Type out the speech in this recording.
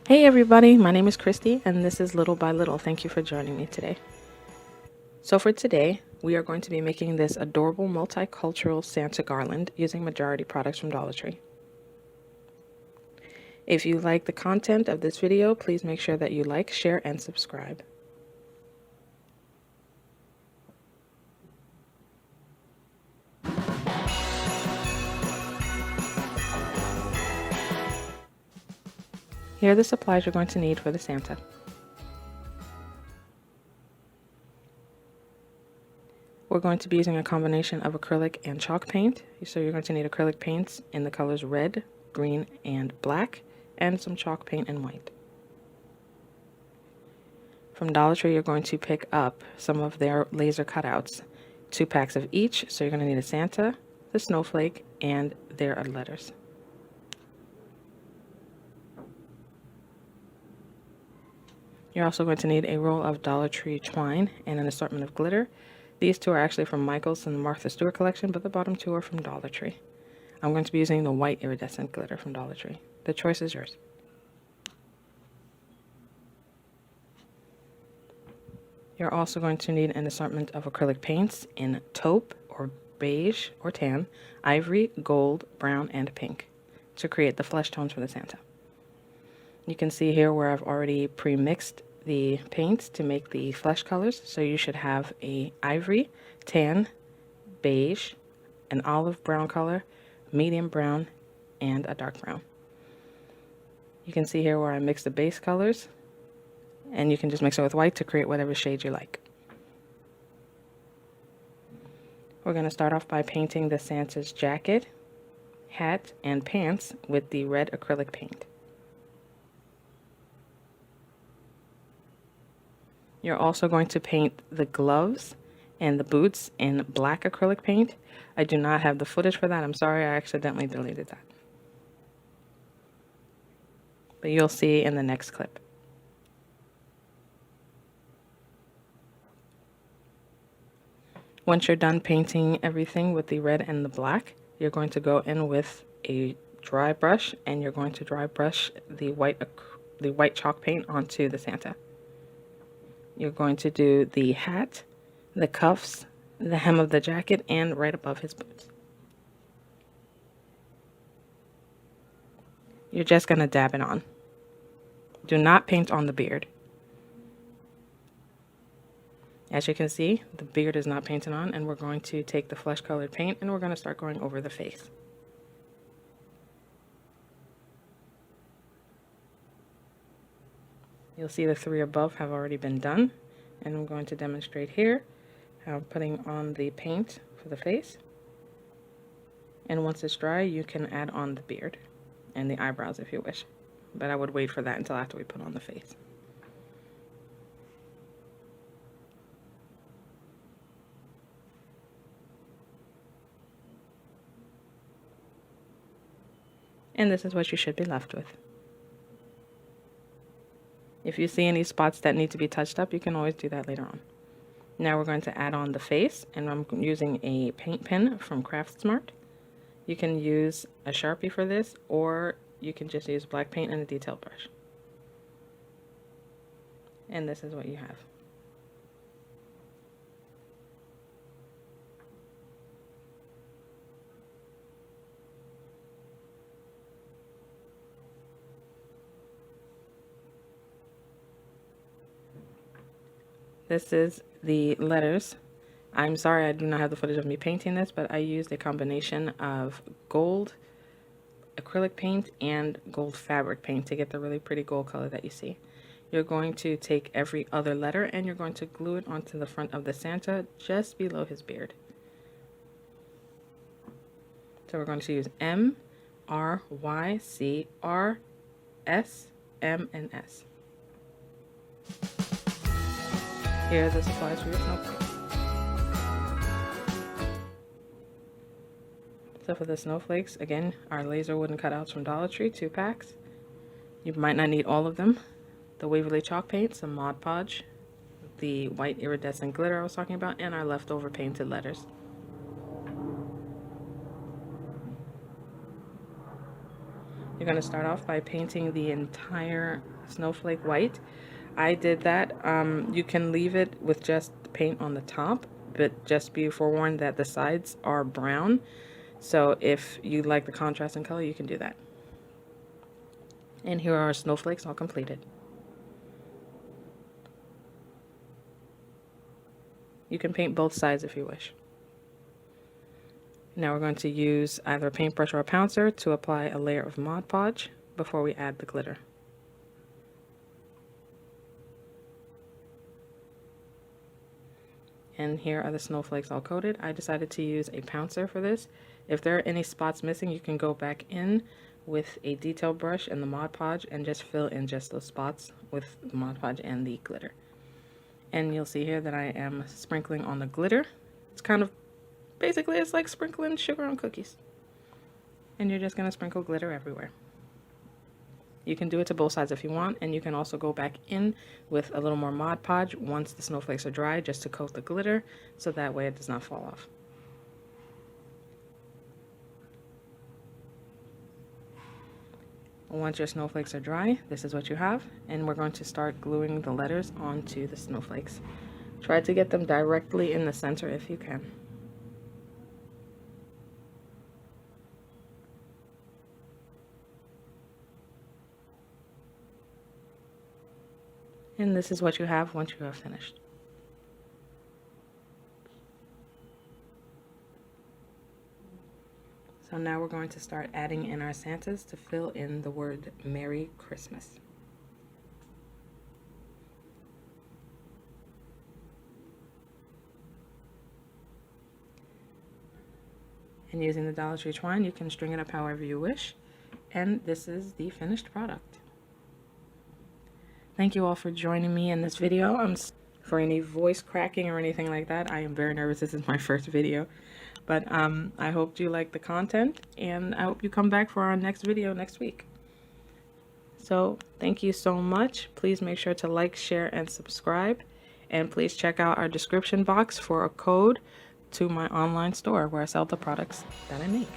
Hey everybody, my name is Christy and this is Little by Little. Thank you for joining me today. So for today, we are going to be making this adorable multicultural Santa garland using majority products from Dollar Tree. If you like the content of this video, please make sure that you like, share, and subscribe. Here are the supplies you're going to need for the Santa. We're going to be using a combination of acrylic and chalk paint. So you're going to need acrylic paints in the colors red, green, and black, and some chalk paint in white. From Dollar Tree, you're going to pick up some of their laser cutouts, 2 packs of each. So you're going to need a Santa, the snowflake, and their letters. You're also going to need a roll of Dollar Tree twine and an assortment of glitter. These 2 are actually from Michael's and the Martha Stewart collection, but the bottom 2 are from Dollar Tree. I'm going to be using the white iridescent glitter from Dollar Tree. The choice is yours. You're also going to need an assortment of acrylic paints in taupe or beige or tan, ivory, gold, brown, and pink to create the flesh tones for the Santa. You can see here where I've already pre-mixed the paints to make the flesh colors. So you should have a ivory, tan, beige, an olive brown color, medium brown, and a dark brown. You can see here where I mix the base colors, and you can just mix it with white to create whatever shade you like. We're going to start off by painting the Santa's jacket, hat, and pants with the red acrylic paint. You're also going to paint the gloves and the boots in black acrylic paint. I do not have the footage for that. I'm sorry, I accidentally deleted that. But you'll see in the next clip. Once you're done painting everything with the red and the black, you're going to go in with a dry brush and you're going to dry brush the white chalk paint onto the Santa. You're going to do the hat, the cuffs, the hem of the jacket, and right above his boots. You're just going to dab it on. Do not paint on the beard. As you can see, the beard is not painted on, and we're going to take the flesh colored paint and we're going to start going over the face. You'll see the 3 above have already been done, and I'm going to demonstrate here how I'm putting on the paint for the face. And once it's dry, you can add on the beard and the eyebrows if you wish, but I would wait for that until after we put on the face. And this is what you should be left with. If you see any spots that need to be touched up, you can always do that later on. Now we're going to add on the face, and I'm using a paint pen from Craftsmart. You can use a Sharpie for this, or you can just use black paint and a detail brush. And this is what you have. This is the letters. I'm sorry I do not have the footage of me painting this, but I used a combination of gold acrylic paint and gold fabric paint to get the really pretty gold color that you see. You're going to take every other letter and you're going to glue it onto the front of the Santa just below his beard. So we're going to use M, R, Y, C, R, S, M, and S. Here are the supplies for your snowflakes. So for the snowflakes, again, our laser wooden cutouts from Dollar Tree, 2 packs. You might not need all of them. The Waverly chalk paint, some Mod Podge, the white iridescent glitter I was talking about, and our leftover painted letters. You're going to start off by painting the entire snowflake white. I did that. You can leave it with just paint on the top, but just be forewarned that the sides are brown. So if you like the contrast in color, you can do that. And here are our snowflakes all completed. You can paint both sides if you wish. Now we're going to use either a paintbrush or a pouncer to apply a layer of Mod Podge before we add the glitter. And here are the snowflakes all coated. I decided to use a pouncer for this. If there are any spots missing, you can go back in with a detail brush and the Mod Podge and just fill in just those spots with the Mod Podge and the glitter. And you'll see here that I am sprinkling on the glitter. It's kind of, basically it's like sprinkling sugar on cookies. And you're just going to sprinkle glitter everywhere. You can do it to both sides if you want, and you can also go back in with a little more Mod Podge once the snowflakes are dry, just to coat the glitter, so that way it does not fall off. Once your snowflakes are dry, this is what you have, and we're going to start gluing the letters onto the snowflakes. Try to get them directly in the center if you can. And this is what you have once you have finished. So now we're going to start adding in our Santas to fill in the word Merry Christmas. And using the Dollar Tree twine, you can string it up however you wish. And this is the finished product. Thank you all for joining me in this video. For any voice cracking or anything like that, I am very nervous. This is my first video. But I hope you like the content, and I hope you come back for our next video next week. So thank you so much. Please make sure to like, share, and subscribe. And please check out our description box for a code to my online store where I sell the products that I make.